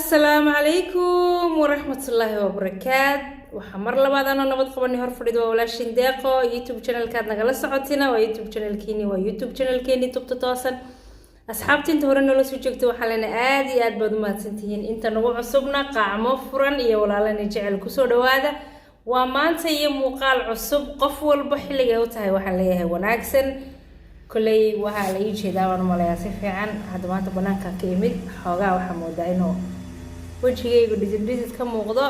السلام عليكم ورحمة الله وبركاته. وحمر لبعضنا نبض قبني هرفرد وولاشين داقو يوتيوب channel كاد نغلا سعودتنا ويوتيوب channel كيني ويوتيوب channel كيني تبتتواصل أصحابتي انت هورنا لو سوجكتو وحالنا آد بدو ما تنتهين انت نوع عصبنا قاعمو فرن iyo walaalani jecel ku soo dhawaada waa maanta iyo muuqaal cusub qof walba xilliga uu tahay waxa leeyahay wanaagsan kulay waxa la ii jeedaa waan malayaa si fiican hadda maanta banaanka ka imid xoogaa waxa moodaa inuu wajigaygu dhidid ka muuqdo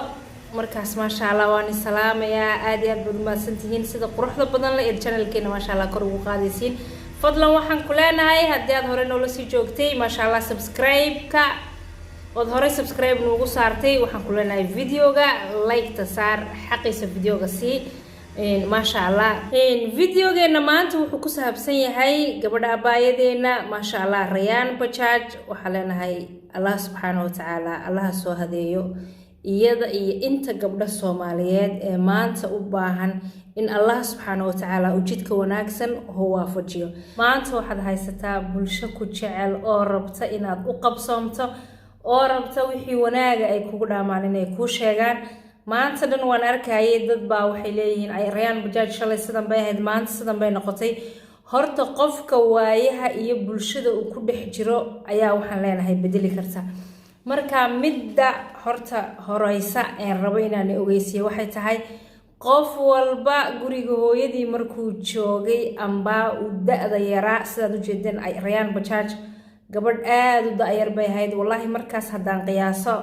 markaas ma sha Allah waan salaamayaa aad iyo aad baad mahadsantihiin sida quruxda badan la ee channelkeena ma sha Allah kor ugu qaadaysiin fadlan waxaan ku leenahay haddii aad hore noola sii joogtay ma sha Allah subscribe ka ood hore subscribe noogu saartay waxaan ku leenahay videoga like ta saar xaqiisa videoga si ما شاء الله فيديوغينا maanta wuxuu ku saabsan yahay gabadha abaayadeena ma sha Allah Rayaan Bajaaj waxa leenahay Allah subhanahu wa ta'ala Allah soo hadeeyo iyada iyo inta gabdha Soomaaliyeed ee maanta u baahan in Allah subhanahu wa ta'ala u jidka wanaagsan oo waafajiyo maanta waxaad haysataa bulsho ku jecel oo rabta inaad u qabsoomto oo rabta wixii wanaaga ay kugu dhaamaan inay ku sheegaan maanta dhan waan arkayay dad baa waxay leeyihiin ay Rayaan Bajaaj shalay sidan bay ahayd maanta sidan bay noqotay horta qofka waayaha iyo bulshada uu ku dhex jiro ayaa waxaan leenahay bedeli karta marka midda horta horeysa ee rabo inaan ogeysiyo waxay tahay qof walba guriga hooyadii markuu joogay amba uu da'da yaraa sidaad u jeedeen ay Rayaan Bajaaj gabadh aad u da'yar bay ahayd wallahi markaas hadaan qiyaaso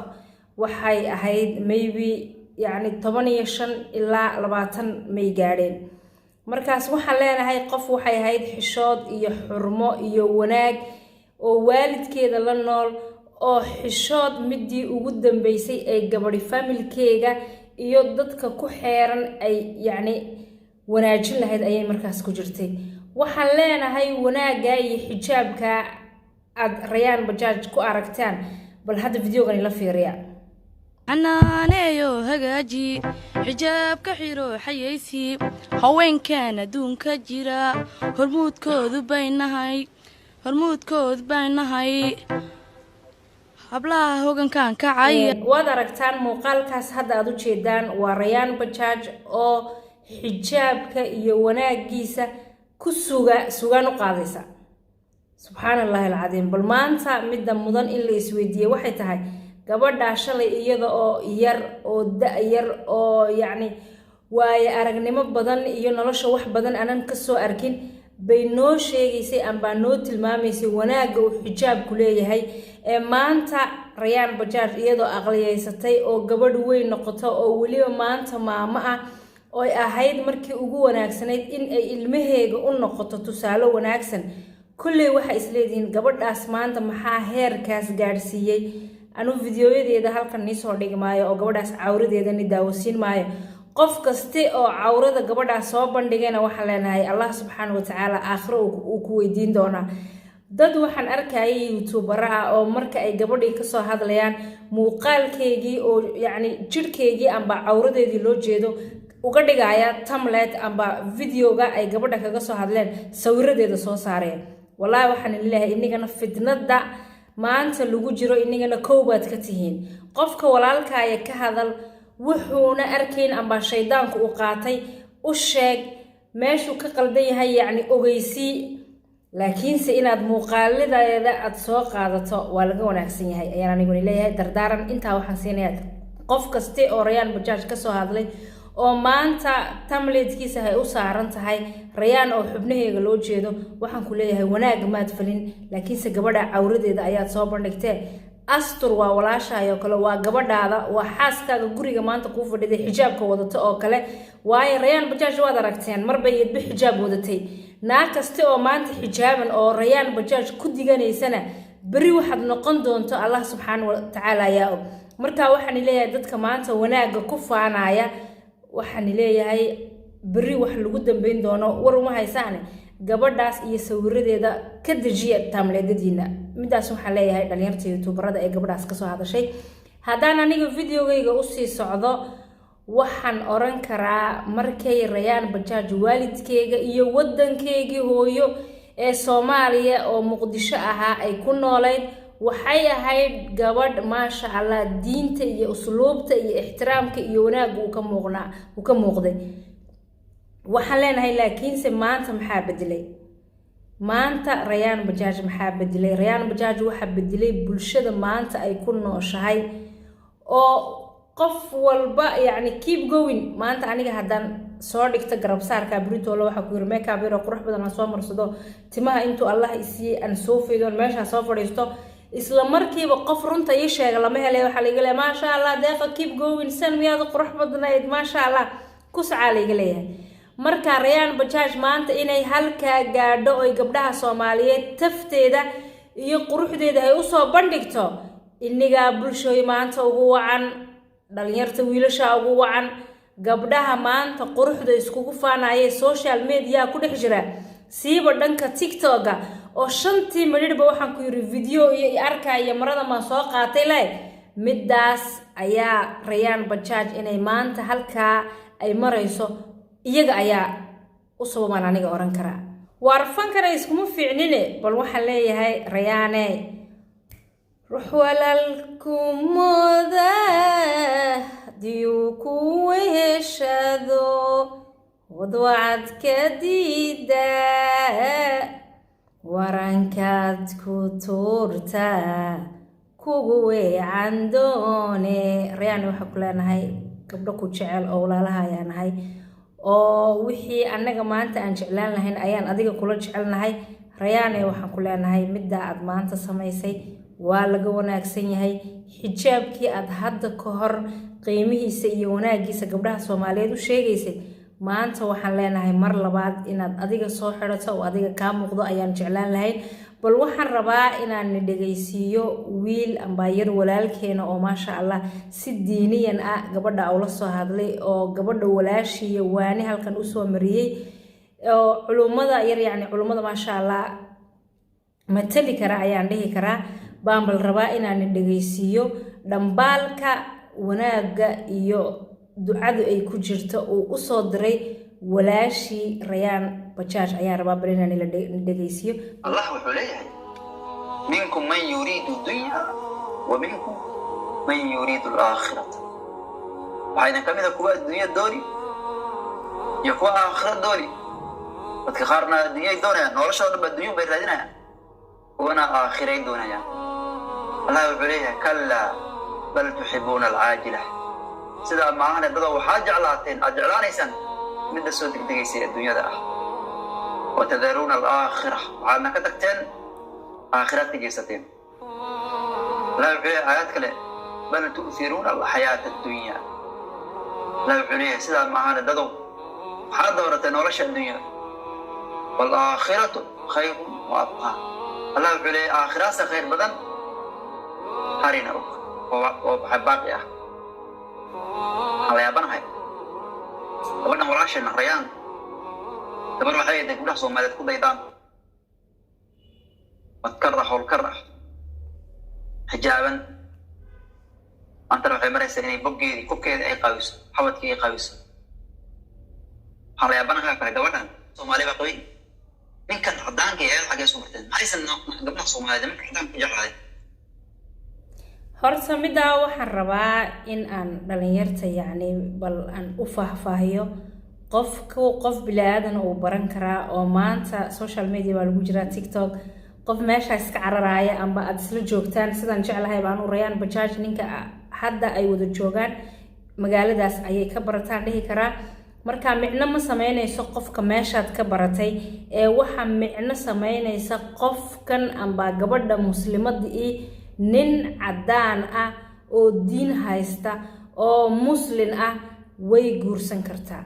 waxay ahayd maybe يعني 15 إلى 20 may gaadheen markaas waxaan leenahay qof waxay ahayd xishood iyo xurmo iyo wanaag oo waalidkeeda la nool oo xishood midii ugu dambeysay ee gabadhi familkeega iyo dadka ku xeeran ay yani wanaajin lahayd ayay markaas ku jirtay waxaan leenahay wanaaga iyo xijaabka aad Rayaan Bajaaj ku aragtaan bal hadda videogan la fiiriya anaanayo hagaaji xijaabka xiro xayeysi haweenkan adduunka jira hormuudkoodu baynahay hablaha hogankan kacay waad aragtaan muuqaalkaas hadda aad u jeedaan waa Rayaan Bajaaj oo xijaabka iyo wanaagiisa ku sugan u qaadaysa subhanallahi alazim bal maanta midda mudan in la isweydiyo waxay tahay gabadha shalay iyada oo yar oo da'yar oo yani way aragnimo badan iyo nolosha wax badan aanan ka soo arkin bay noo sheegaysay amba noo tilmaamaysay wanaaga uu xijaabku leeyahay ee maanta Rayaan Bajaaj iyadoo aqliyeysatay oo gabadh weyn noqoto oo waliba maanta maamo ah oo ahayd markii ugu wanaagsanayd in ay ilmaheega u noqoto tusaale wanaagsan kullee waxa isleediin gabadhaas maanta maxaa heerkaas gaarsiiyay anu videoyadeeda halkan ni soo dhigmaayo oo gabadhaas cawradeeda ni daawasiin maayo qof kaste oo cawrada gabadhaas soo bandhigayna waxa leenahay Allah subhanahu wa ta'ala aakhiro uu ku weydiin doona dad waxaan arkayay YouTuber oo marka ay gabadhii ka soo hadlayaan muuqaalkeegii oo yani jirkeegii amba cawradeedii loo jeedo uga dhigaya thumbnail amba videoga ay gabadha kaga soo hadleen sawiradeeda soo saareen wallahi waxaan leeyahay inagana fitnada maanta lagu jiro inagana koobaad ka tihiin qofka walaalkaaga ka hadal wuxuuna arkayn amba shaydaanku u qaatay u sheeg meeshuu ka qaldan yahay yani ogeysi laakiinse inaad muuqaaladeeda aad soo qaadato waa laga wanaagsan yahay ayaan anigu leeyahay dardaaran inta waxaan siinayaa qof kaste oo Rayaan Bajaaj ka soo hadlay oo maanta tamleedkiisa ay u saaran tahay Rayaan oo xubnaheega loo jeedo waxaan ku leeyahay wanaag maad falin laakiinse gabadha cawradeeda ayaad soo bandhigtay astur waa walaashayo kale waa gabadhaada waa xaaskaaga guriga maanta ku fadhiday xijaabka wadato oo kale waayo Rayaan Bajaaj waad aragteen marba iyadba xijaab wadatay naag kaste oo maanta xijaaban oo Rayaan Bajaaj ku diganaysana bari waxaad noqon doonto Allah subhanahu wa ta'ala yaa marka waxaan leeyahay dadka maanta wanaaga ku faanaya waxaan leeyahay bari wax lagu dambeyn doono war uma haysaan gabadhaas iyo sawiradeeda ka dajiya tamleedadiina midaas waxaan leeyahay dhalinyarta YouTuberada ee gabadhaas ka soo hadashay hadaan aniga videogayga u sii socdo waxaan oran karaa markay Rayaan Bajaaj waalidkeega iyo wadankeegii hooyo ee Soomaaliya oo Muqdisho ahaa ay ku nooleed waxay ahayd gabadh maasha Allah diinta iyo usluubta iyo ixtiraamka iyo wanaagga uu ka muuqday. waxaan leenahay laakiinse maanta maxaa bedelay? maanta Rayaan Bajaaj maxaa bedelay? Rayaan Bajaaj waxa bedelay bulshada maanta ay ku nooshahay oo qof walba yani keep going. maanta aniga haddaan soo dhigta garab saarka Brito waxa ku yiri makeup yar qurux badan aan soo marsado, timaha intuu Allah isii aan soo fiido meesha soo fadhiisto, isla markiiba qof runta ii sheega lama helay. waxa la iga leeyahay ma sha Allah deeqa keep going, san miyaad qurux badnayd ma sha Allah ku saca la iga leeyahay. marka Rayaan Bajaaj maanta inay halka gaadho oo gabdhaha Soomaaliyeed tafteeda iyo quruxdeeda ay u soo bandhigto, iniga bulshooy maanta ugu wacan, dhalinyarta wiilasha ugu wacan, gabdhaha maanta quruxda iskugu faanayay social media ku dhex jira, siiba dhanka TikTok oo 5 minute ba waxaan ku yiri video iyo arkaya marada ma soo qaatay leh. midaas ayaa Rayaan Bajaaj inay maanta halka ay marayso iyaga ayaa u sababaan aniga oran karaa. warfankana iskuma fiicnine, bal waxaan leeyahay Rayaane ruux walaalkumooda diyu ku weeshado wadwacad ka diida warankaad ku tuurta kugu weecan doone. Rayaane waxaa ku leenahay gabdho ku jecel oo walaalaha ayaan nahay, oo wixii anaga maanta aan jeclaan lahayn ayaan adiga kula jecelnahay. Rayaane waxaan ku leenahay midda aad maanta samaysay waa laga wanaagsan yahay. xijaabkii aad hadda ka hor qiimihiisa iyo wanaagiisa gabdhaha Soomaaliyeed u sheegaysay, maanta waxaan leenahay mar labaad inaad adiga soo xirato oo adiga ka muuqdo ayaan jeclaan lahayn. bal waxaan rabaa inaan dhageysiiyo wiil amba yar walaalkeena oo maasha Allah si diiniyan ah gabadha ula soo hadlay, oo gabadha walaashiya waani halkan u soo mariyay, oo culumada yar yani culumada maasha Allah matali kara ayaan dhihi karaa. baan bal rabaa inaan dhageysiiyo dhambaalka wanaaga iyo ducadu ay ku jirto oo u soo diray walaashii Rayaan Bajaaj ayaan rabaa bal inaan la dhageysiiyo. Allah wuxuu leeyahay minkum man yuriidu dunya wa minkum man yuriidu al-aakhirata. waxayna kamid kuwa adduunya dooni iyo kuwa aakhirada dooni. dadka qaarna adduunya doonayaan, noloshooda adduunya bay raadinayaan, kuwana aakhiray doonayaan. Allah wuxuu leeyahay kallaa bal tuxibuuna al-caajila. sida maahane dad waxaa jeclaateen aad jeclaanaysaan midda soo degdegaysay adduunyada ah, وتذرون الآخرة وعنا كتكتين آخرات جيستين. لا يعلي آيات كله بل تؤثرون الحياة الدنيا. لا يعلي سيدا معانا دادو حاضرة ورش الدنيا والآخرة خير وأبقى. الله يعلي آخرات خير بدن هارين أروك وحباك يا على يابان هاي وأنا وراشي النهريان تبر waxay ay gabdhaha Soomaaliyeed ku daydaan wadkarah xijaaban anta waxay maraysaa inay boggeedii kubkeeda ay qaawiso, xawadkii ay qaawiso. halayaabanaha kale gabadhan Soomaaliyeed baa qabay ninkan cadaanka ee xagee soo marteen maxaysan gabdhaha Soomaaliyeed marka cadaanka ku jeclaaday. horta midaa waxaan rabaa in aan dhalinyarta yani bal aan u faahfaahiyo qof bilaadan uu baran karaa oo maanta social media waa lagu jiraa TikTok, qof meesha iska cararaya amba aad isla joogtaan sidaan jeclahay baan u Rayaan Bajaaj ninka hadda ay wada joogaan magaaladaas ayay ka barataan dhihi karaa. marka micno ma sameynayso qofka meeshaad ka baratay ee waxa micno sameynaysa qofkan amba gabadha muslimada nin cadaan ah oo diin haysta oo muslim ah way guursan kartaa.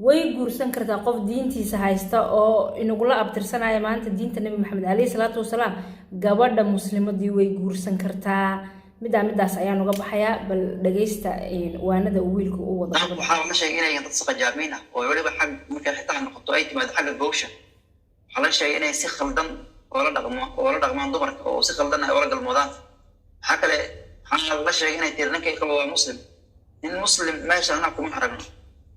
way guursan kartaa qof diintiisa haysta oo inagula abtirsanaya maanta diinta Nabi Maxamed alayhi salaatu wasalaam. gabadha muslimadii way guursan kartaa. midaas ayaan uga baxayaa bal dhageysta waanada wiilku uu wada. waxaa la sheegay inay dad saqajaamiin ah oo waliba xag markay xitaa noqoto ay timaado xagga goosha. waxaa la sheegay inay si khaldan oo la dhaqmaan dumarka oo si khaldan ay ula galmoodaan. waxaa kale waxaa la sheegay inay tirnankay qabo waa muslim. in muslim meesha anaa kuma aragno.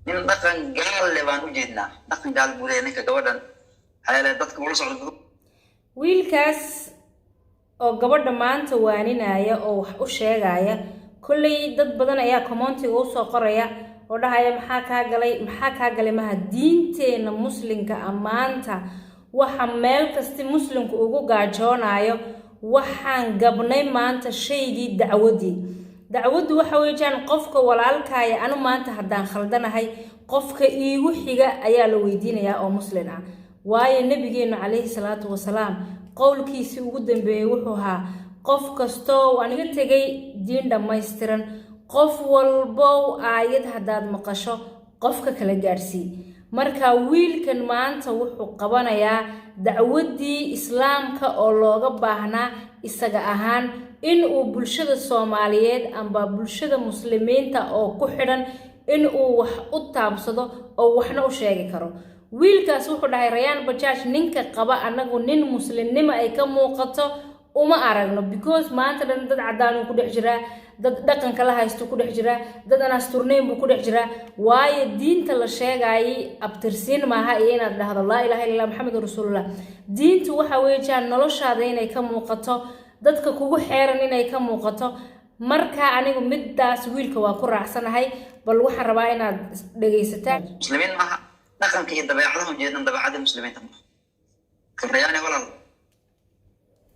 nin dhaqan gaal leh baan u jeednaa. dhaqan gaal buu leeyahay ninka gabadhan hayla dadka ula socdo. wiilkaas oo gabadha maanta waaninaya oo wax u sheegaya kulley dad badan ayaa commentiga u soo qoraya oo dhahaya maxaa kaa galay maha diinteena muslimka amaanta waxa meel kasta muslimku ugu gaajoonayo waxaan gabnay maanta shaygii dacwadu waxa weeyaan qofka walaalkaaya anu maanta haddaan khaldanahay qofka iigu xiga ayaa la weydiinayaa oo muslim ah waayo nabigeenu calayhi salaatu wasalaam qowlkiisii ugu dambeeyay wuxuu ahaa qof kastoo aniga tegay diin dhammaystiran qof walbow aayad haddaad maqasho qofka kala gaarsii marka wiilkan maanta wuxuu qabanayaa dacwadii islaamka oo looga baahnaa isaga ahaan in uu bulshada Soomaaliyeed amba bulshada muslimiinta oo ku xidhan in uu wax u taabsado oo waxna u sheegi karo wiilkaas wuxuu dhahay Rayaan Bajaaj ninka qaba anagu nin muslimnimo ay ka muuqato uma aragno because maanta dad cadaan ku dhex jira dad dhaqanka la haysto ku dhex jira dad aan asturnayn ku dhex jira waayo diinta la sheegay abtirsiin maaha iyo inaad dhahdo laa ilaaha illallah muhammadur rasuulullah diintu waxa weeyaan noloshaada inay ka muuqato dadka kugu xeeran inay ka muuqato marka anigu midaas wiilka waa ku raacsanahay bal waxaan rabaa inaad dhageysataan muslimiin maaha dhaqanka iyo dabeecadaha jeedan dabeecada muslimiinta كرياني ولا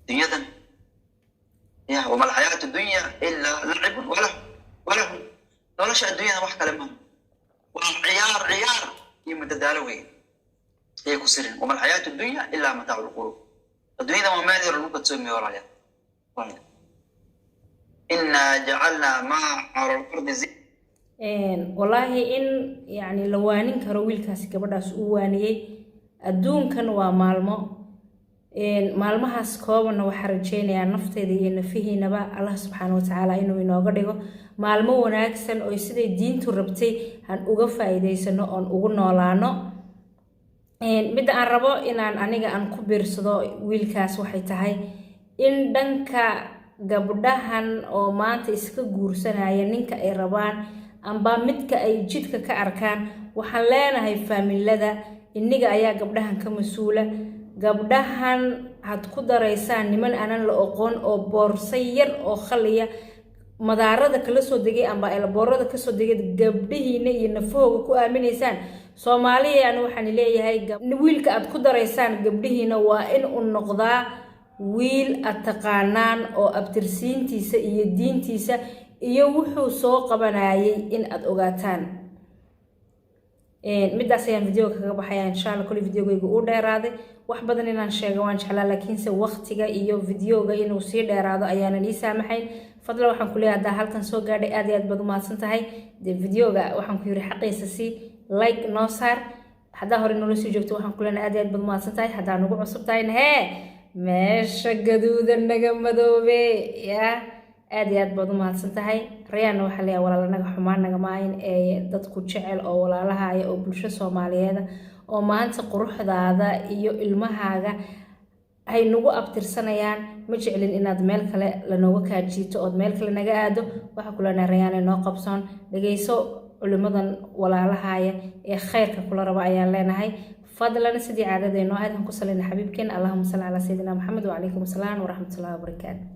الدنيا يا وما الحياة الدنيا إلا لعب ولا شيء الدنيا واحد كلمة والعيار يمتدالوي هي كسرين وما الحياة الدنيا إلا متاع القلوب الدنيا ما مالي رلوك تسمي ورايا إنا جعلنا ما على الأرض زي والله إن يعني لوانين كرويل كاسي كبرداس وانيي الدون كان ومالمو maalmahaas kooban waxa rajeynayaa nafteeda iyo nafihiinaba Allah subhanahu wa ta'ala inuu inooga dhigo maalmo wanaagsan oo sidii diintu rabtay aan uga faa'iideysano oo ugu noolaano mid aan rabo inaan aniga aan ku biirsado wiilkaas waxay tahay in dhanka gabdhahan oo maanta iska guursanaya ninka ay rabaan amba midka ay jidka ka arkaan waxaan leenahay faamilada iniga ayaa gabdhahan ka masuula gabdhahan had ku dareysaan niman aanan la aqoon oo boorsay yar oo khaliya madaarada kala soo degay amba elboorada ka soo degay gabdhihiina iyo nafooga ku aaminaysaan Soomaaliya aan waxaan leeyahay wiilka aad ku dareysaan gabdhihiina waa in uu noqdaa wiil ataqaanaan oo abtirsiintiisa iyo diintiisa iyo wuxuu soo qabanayay in aad ogaataan midaas ayaan video kaga baxayaa insha Allah kulli videogaygu uu dheeraaday wax badan inaan sheego waan jeclaa laakiin se waqtiga iyo videoga inuu sii dheeraado ayaanan ii saamaxayn fadlan waxaan ku leeyahay halkan soo gaadhay aad iyo aad baad u mahadsan tahay videoga waxaan ku yiri xaqiisa si like noo saar hadaa hore noo sii joogto waxaan ku leenahay aad iyo aad baad u mahadsan tahay hadaa nagu cusub tahay meesha gaduudan naga madoobe ya aad iyo aad baad u mahadsan tahay Rayaan waxa leeyahay walaalanaga xumaan naga maahin ee dadku jecel oo walaalaha oo bulsho Soomaaliyeed oo maanta quruxdaada iyo ilmahaaga ay nagu abtirsanayaan ma jeclin inaad meel kale la nooga kaajiito oo meel kale naga aado waxa kula Rayaan noo qabsoon dhageyso culimadan walaalaha ee khayrka kula raba ayaan leenahay fadlan sidii caadadeena aad ku salina xabiibkeen Allahumma salli ala sayidina Muhammad wa alaykum asalaam wa rahmatullahi wa barakatuh